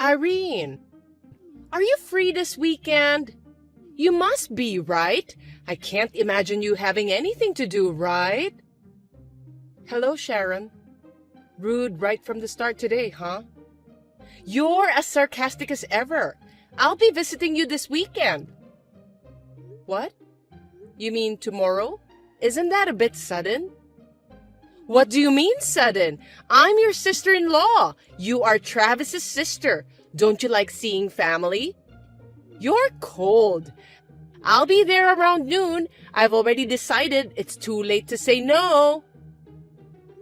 Irene, are you free this weekend? You must be, right? I can't imagine you having anything to do, right? Hello, Sharon. Rude right from the start today, huh? You're as sarcastic as ever. I'll be visiting you this weekend. What? You mean tomorrow? Isn't that a bit sudden? What do you mean sudden? I'm your sister-in-law. You are Travis's sister. Don't you like seeing family? You're cold. I'll be there around noon. I've already decided it's too late to say no.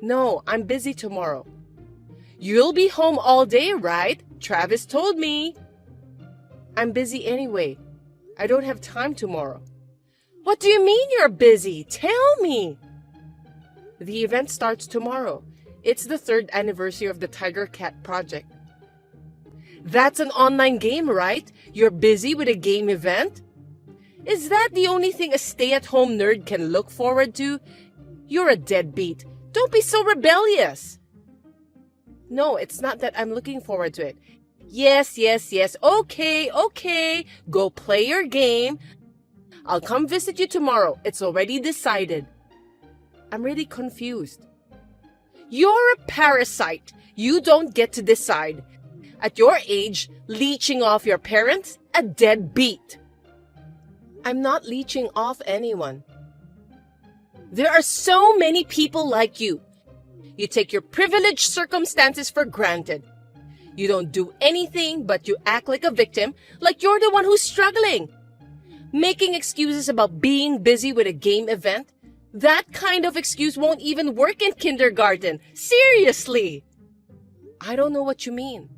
No, I'm busy tomorrow. You'll be home all day, right? Travis told me. I'm busy anyway. I don't have time tomorrow. What do you mean you're busy? Tell me. The event starts tomorrow. It's the 3rd anniversary of the Tiger Cat project. That's an online game, right? You're busy with a game event? Is that the only thing a stay-at-home nerd can look forward to? You're a deadbeat. Don't be so rebellious. No, it's not that I'm looking forward to it. Yes. Okay. Go play your game. I'll come visit you tomorrow. It's already decided. I'm really confused. You're a parasite. You don't get to decide. At your age, leeching off your parents? A deadbeat. I'm not leeching off anyone. There are so many people like you. You take your privileged circumstances for granted. You don't do anything but you act like a victim, like you're the one who's struggling. Making excuses about being busy with a game event? That kind of excuse won't even work in kindergarten. Seriously. I don't know what you mean.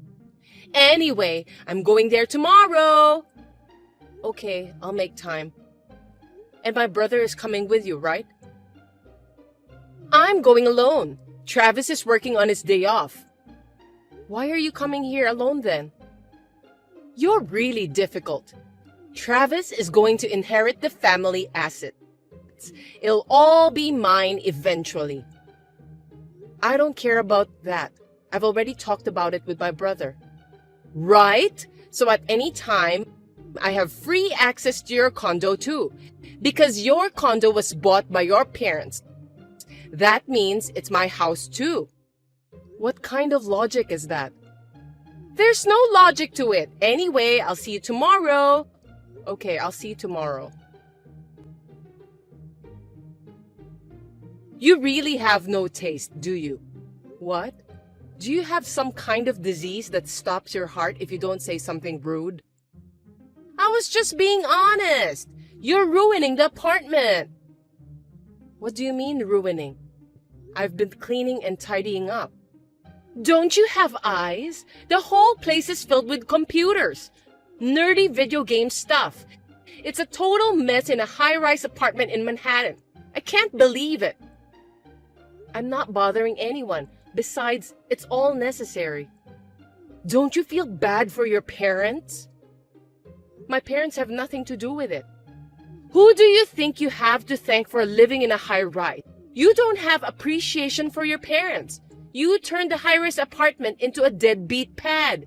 Anyway, I'm going there tomorrow. Okay, I'll make time. And my brother is coming with you, right? I'm going alone. Travis is working on his day off. Why are you coming here alone then? You're really difficult. Travis is going to inherit the family assets. It'll all be mine eventually. I don't care about that. I've already talked about it with my brother. Right? So at any time, I have free access to your condo too. Because your condo was bought by your parents. That means it's my house too. What kind of logic is that? There's no logic to it. Anyway, I'll see you tomorrow. Okay, I'll see you tomorrow. You really have no taste, do you? What? Do you have some kind of disease that stops your heart if you don't say something rude? I was just being honest. You're ruining the apartment. What do you mean ruining? I've been cleaning and tidying up. Don't you have eyes? The whole place is filled with computers. Nerdy video game stuff. It's a total mess in a high-rise apartment in Manhattan. I can't believe it. I'm not bothering anyone. Besides, it's all necessary. Don't you feel bad for your parents? My parents have nothing to do with it. Who do you think you have to thank for living in a high-rise? You don't have appreciation for your parents. You turned the high-rise apartment into a deadbeat pad.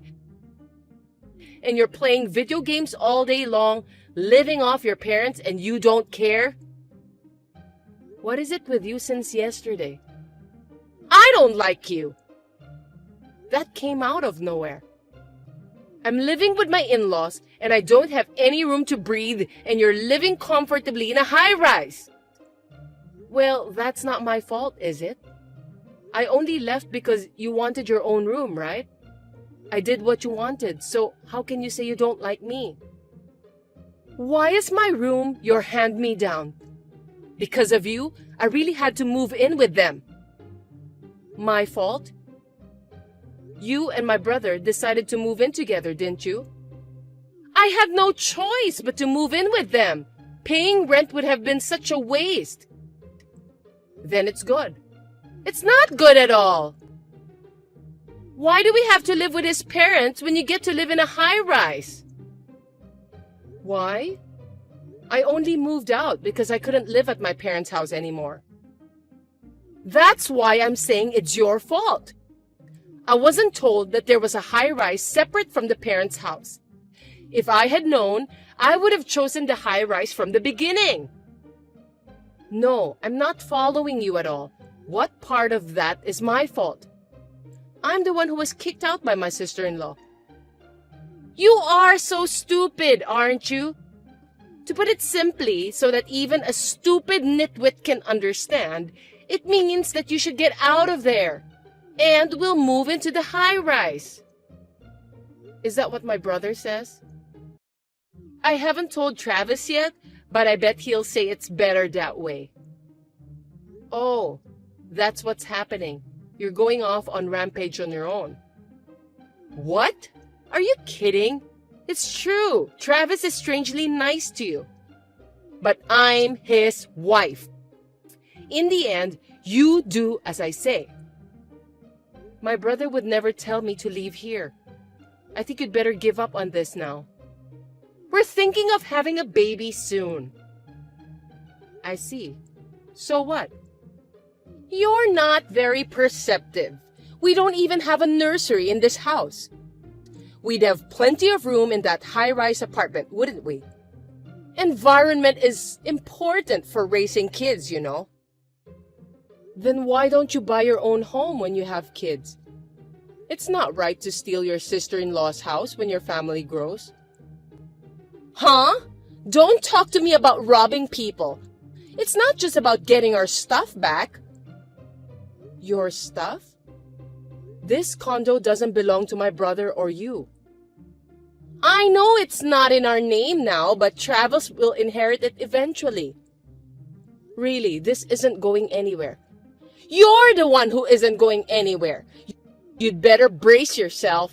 And you're playing video games all day long, living off your parents, and you don't care? What is it with you since yesterday? I don't like you. That came out of nowhere. I'm living with my in-laws, and I don't have any room to breathe, and you're living comfortably in a high-rise. Well, that's not my fault, is it? I only left because you wanted your own room, right? I did what you wanted, so how can you say you don't like me? Why is my room your hand-me-down? Because of you, I really had to move in with them. My fault? You and my brother decided to move in together, didn't you? I had no choice but to move in with them. Paying rent would have been such a waste. Then it's good. It's not good at all. Why do we have to live with his parents when you get to live in a high-rise? Why? I only moved out because I couldn't live at my parents' house anymore. That's why I'm saying it's your fault. I wasn't told that there was a high-rise separate from the parents' house. If I had known, I would have chosen the high-rise from the beginning. No, I'm not following you at all. What part of that is my fault? I'm the one who was kicked out by my sister-in-law. You are so stupid, aren't you? To put it simply, so that even a stupid nitwit can understand, it means that you should get out of there, and we'll move into the high-rise. Is that what my brother says? I haven't told Travis yet, but I bet he'll say it's better that way. Oh, that's what's happening. You're going off on rampage on your own. What? Are you kidding? It's true. Travis is strangely nice to you. But I'm his wife. In the end, you do as I say. My brother would never tell me to leave here. I think you'd better give up on this now. We're thinking of having a baby soon. I see. So what? You're not very perceptive. We don't even have a nursery in this house. We'd have plenty of room in that high-rise apartment, wouldn't we? Environment is important for raising kids, you know. Then why don't you buy your own home when you have kids? It's not right to steal your sister-in-law's house when your family grows. Huh? Don't talk to me about robbing people. It's not just about getting our stuff back. Your stuff? This condo doesn't belong to my brother or you. I know it's not in our name now, but Travis will inherit it eventually. Really, this isn't going anywhere. You're the one who isn't going anywhere. You'd better brace yourself.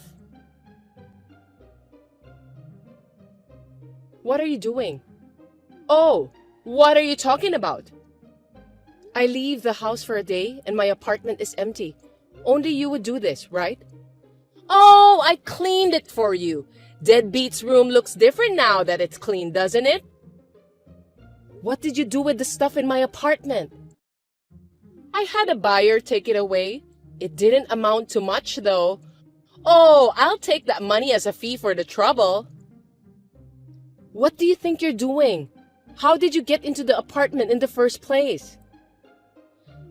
What are you doing? Oh, what are you talking about? I leave the house for a day and my apartment is empty. Only you would do this, right? Oh, I cleaned it for you. Deadbeat's room looks different now that it's clean, doesn't it? What did you do with the stuff in my apartment? I had a buyer take it away. It didn't amount to much, though. Oh, I'll take that money as a fee for the trouble. What do you think you're doing? How did you get into the apartment in the first place?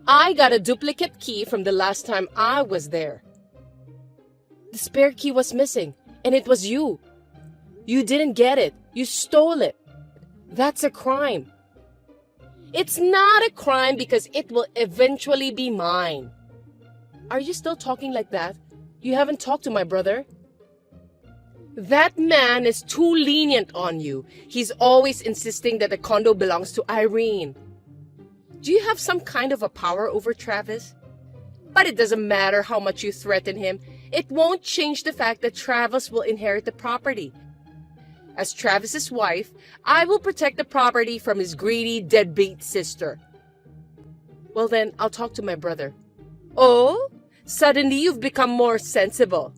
I got a duplicate key from the last time I was there. The spare key was missing, and it was you. You didn't get it. You stole it. That's a crime. It's not a crime because it will eventually be mine. Are you still talking like that? You haven't talked to my brother? That man is too lenient on you. He's always insisting that the condo belongs to Irene. Do you have some kind of a power over Travis? But it doesn't matter how much you threaten him. It won't change the fact that Travis will inherit the property. As Travis's wife, I will protect the property from his greedy, deadbeat sister. Well then, I'll talk to my brother. Oh? Suddenly you've become more sensible.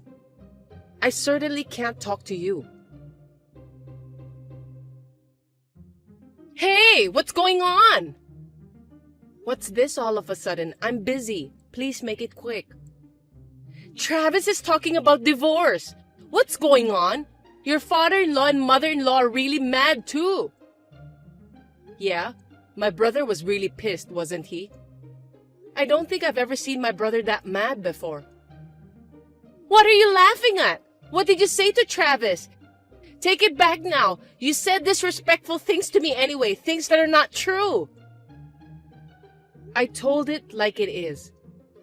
I certainly can't talk to you. Hey, what's going on? What's this all of a sudden? I'm busy. Please make it quick. Travis is talking about divorce. What's going on? Your father-in-law and mother-in-law are really mad too. Yeah, my brother was really pissed, wasn't he? I don't think I've ever seen my brother that mad before. What are you laughing at? What did you say to Travis? Take it back now. You said disrespectful things to me anyway, things that are not true. I told it like it is.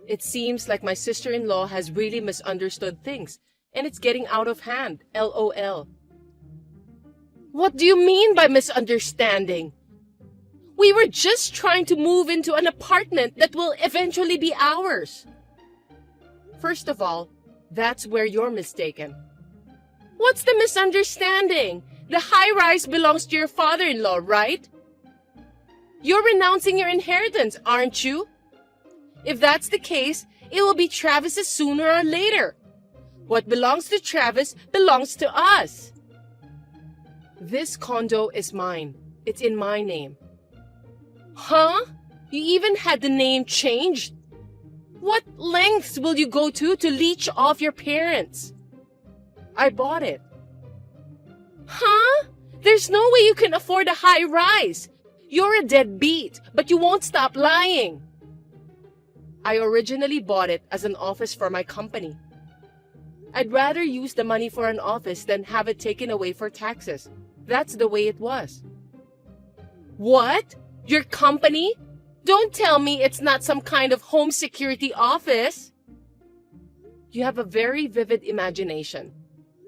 It seems like my sister-in-law has really misunderstood things, and it's getting out of hand, LOL. What do you mean by misunderstanding? We were just trying to move into an apartment that will eventually be ours. First of all, that's where you're mistaken. What's the misunderstanding? The high-rise belongs to your father-in-law, right? You're renouncing your inheritance, aren't you? If that's the case, it will be Travis's sooner or later. What belongs to Travis belongs to us. This condo is mine. It's in my name. Huh? You even had the name changed? What lengths will you go to leech off your parents? I bought it. Huh? There's no way you can afford a high rise. You're a deadbeat, but you won't stop lying. I originally bought it as an office for my company. I'd rather use the money for an office than have it taken away for taxes. That's the way it was. What? Your company? Don't tell me it's not some kind of home security office. You have a very vivid imagination.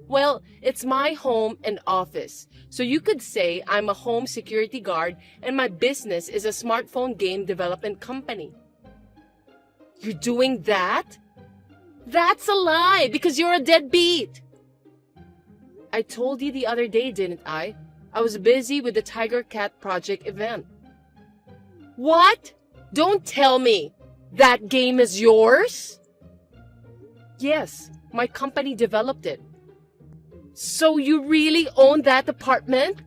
Well, it's my home and office, so you could say I'm a home security guard and my business is a smartphone game development company. You're doing that? That's a lie because you're a deadbeat. I told you the other day, didn't I? I was busy with the Tiger Cat Project event. What? Don't tell me. That game is yours? Yes, my company developed it. So you really own that apartment?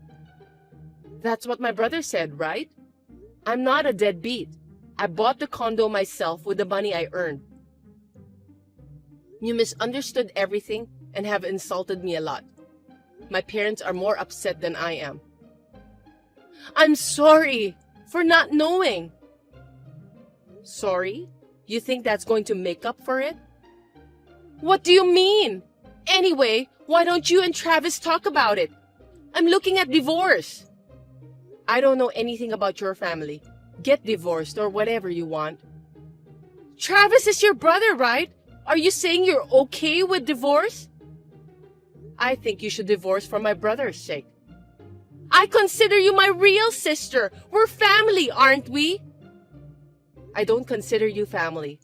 That's what my brother said, right? I'm not a deadbeat. I bought the condo myself with the money I earned. You misunderstood everything and have insulted me a lot. My parents are more upset than I am. I'm sorry for not knowing. Sorry? You think that's going to make up for it? What do you mean? Anyway, why don't you and Travis talk about it? I'm looking at divorce. I don't know anything about your family. Get divorced or whatever you want. Travis is your brother, right? Are you saying you're okay with divorce? I think you should divorce for my brother's sake. I consider you my real sister. We're family, aren't we? I don't consider you family.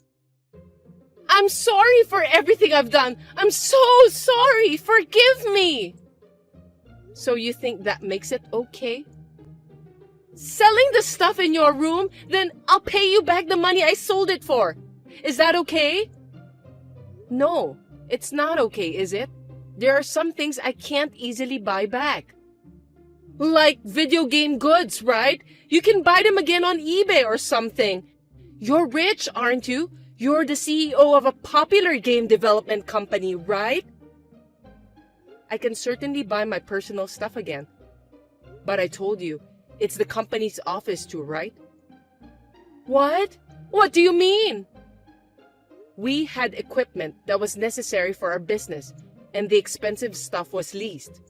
I'm sorry for everything I've done. I'm so sorry. Forgive me. So you think that makes it okay? Selling the stuff in your room, then I'll pay you back the money I sold it for. Is that okay? No, it's not okay, is it? There are some things I can't easily buy back. Like video game goods, right? You can buy them again on eBay or something. You're rich, aren't you? You're the CEO of a popular game development company, right? I can certainly buy my personal stuff again. But I told you, it's the company's office too, right? What? What do you mean? We had equipment that was necessary for our business, and the expensive stuff was leased.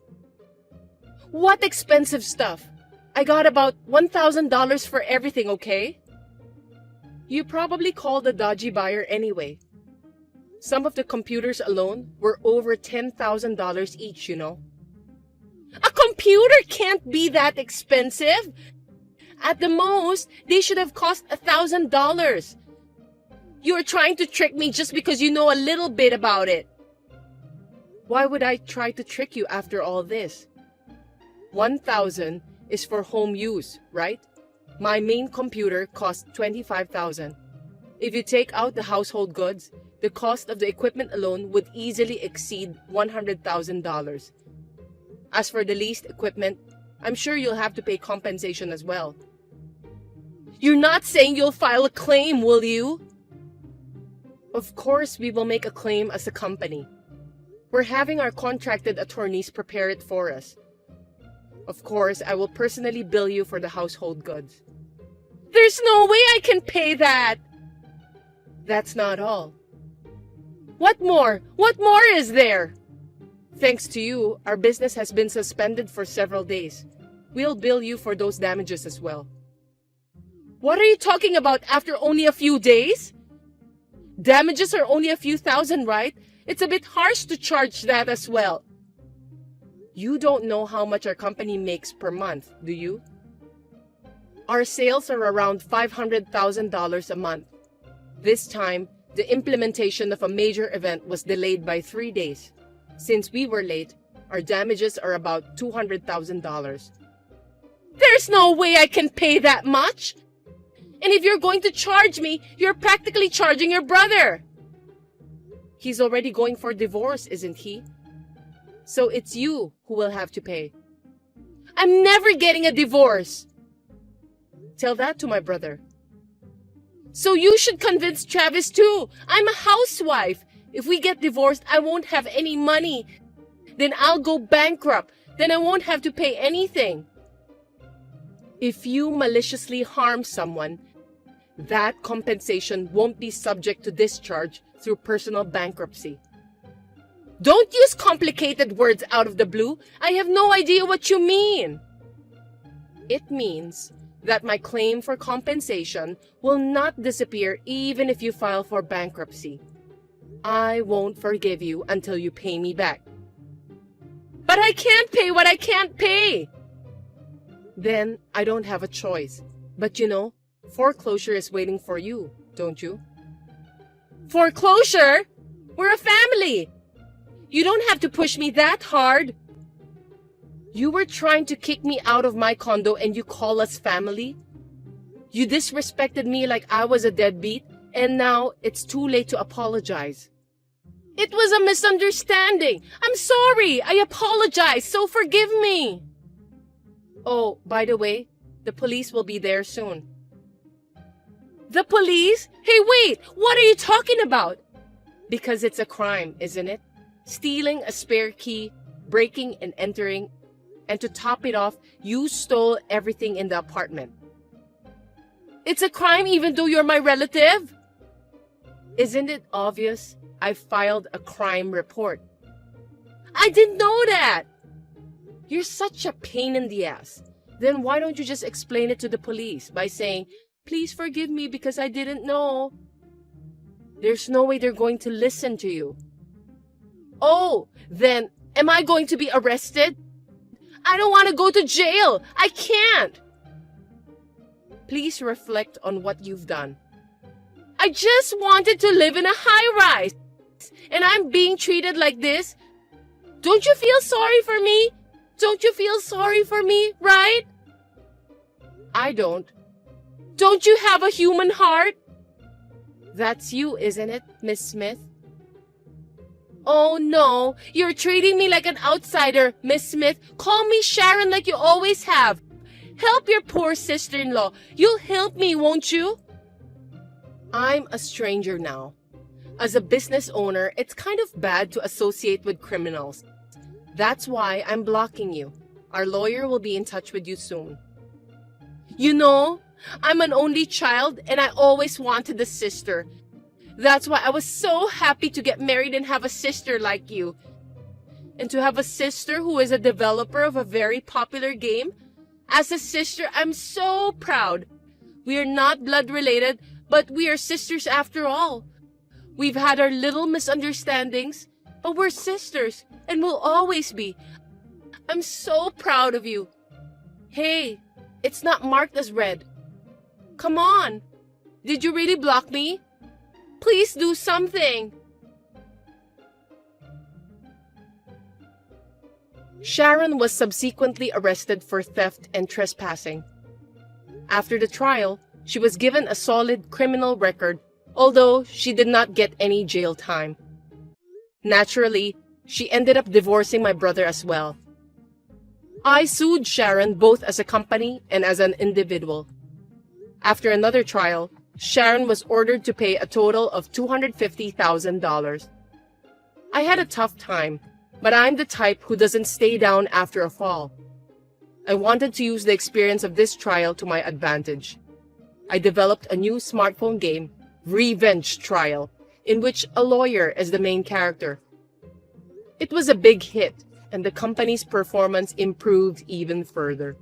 What expensive stuff? I got about $1,000 for everything, okay? You probably called a dodgy buyer anyway. Some of the computers alone were over $10,000 each, you know. A computer can't be that expensive. At the most, they should have cost $1,000. You're trying to trick me just because you know a little bit about it. Why would I try to trick you after all this? $1,000 is for home use, right? My main computer cost $25,000. If you take out the household goods, the cost of the equipment alone would easily exceed $100,000. As for the leased equipment, I'm sure you'll have to pay compensation as well. You're not saying you'll file a claim, will you? Of course we will make a claim as a company. We're having our contracted attorneys prepare it for us. Of course, I will personally bill you for the household goods. There's no way I can pay that! That's not all. What more? What more is there? Thanks to you, our business has been suspended for several days. We'll bill you for those damages as well. What are you talking about after only a few days? Damages are only a few thousand, right? It's a bit harsh to charge that as well. You don't know how much our company makes per month, do you? Our sales are around $500,000 a month. This time, the implementation of a major event was delayed by 3 days. Since we were late, our damages are about $200,000. There's no way I can pay that much! And if you're going to charge me, you're practically charging your brother! He's already going for divorce, isn't he? So it's you who will have to pay. I'm never getting a divorce! Tell that to my brother. So you should convince Travis too. I'm a housewife. If we get divorced, I won't have any money. Then I'll go bankrupt. Then I won't have to pay anything. If you maliciously harm someone, that compensation won't be subject to discharge through personal bankruptcy. Don't use complicated words out of the blue. I have no idea what you mean. It means that my claim for compensation will not disappear even if you file for bankruptcy. I won't forgive you until you pay me back. But I can't pay what I can't pay. Then I don't have a choice. But you know, foreclosure is waiting for you, don't you? Foreclosure? We're a family. You don't have to push me that hard. You were trying to kick me out of my condo and you call us family? You disrespected me like I was a deadbeat, and now it's too late to apologize. It was a misunderstanding. I'm sorry. I apologize, so forgive me. Oh, by the way, the police will be there soon. The police? Hey, wait! What are you talking about? Because it's a crime, isn't it? Stealing a spare key, breaking and entering, and to top it off, you stole everything in the apartment. It's a crime even though you're my relative? Isn't it obvious? I filed a crime report. I didn't know that! You're such a pain in the ass. Then why don't you just explain it to the police by saying, please forgive me because I didn't know? There's no way they're going to listen to you. Oh, then am I going to be arrested? I don't want to go to jail. I can't. Please reflect on what you've done. I just wanted to live in a high-rise, and I'm being treated like this. Don't you feel sorry for me? Don't you feel sorry for me, right? I don't. Don't you have a human heart? That's you, isn't it, Miss Smith? Oh no, you're treating me like an outsider, Miss Smith. Call me Sharon like you always have. Help your poor sister-in-law. You'll help me, won't you? I'm a stranger now. As a business owner, it's kind of bad to associate with criminals. That's why I'm blocking you. Our lawyer will be in touch with you soon. You know, I'm an only child and I always wanted a sister. That's why I was so happy to get married and have a sister like you. And to have a sister who is a developer of a very popular game. As a sister, I'm so proud. We are not blood related, but we are sisters after all. We've had our little misunderstandings, but we're sisters and will always be. I'm so proud of you. Hey, it's not marked as red. Come on. Did you really block me? Please do something. Sharon was subsequently arrested for theft and trespassing. After the trial, she was given a solid criminal record, although she did not get any jail time. Naturally, she ended up divorcing my brother as well. I sued Sharon both as a company and as an individual. After another trial, Sharon was ordered to pay a total of $250,000. I had a tough time, but I'm the type who doesn't stay down after a fall. I wanted to use the experience of this trial to my advantage. I developed a new smartphone game, Revenge Trial, in which a lawyer is the main character. It was a big hit, and the company's performance improved even further.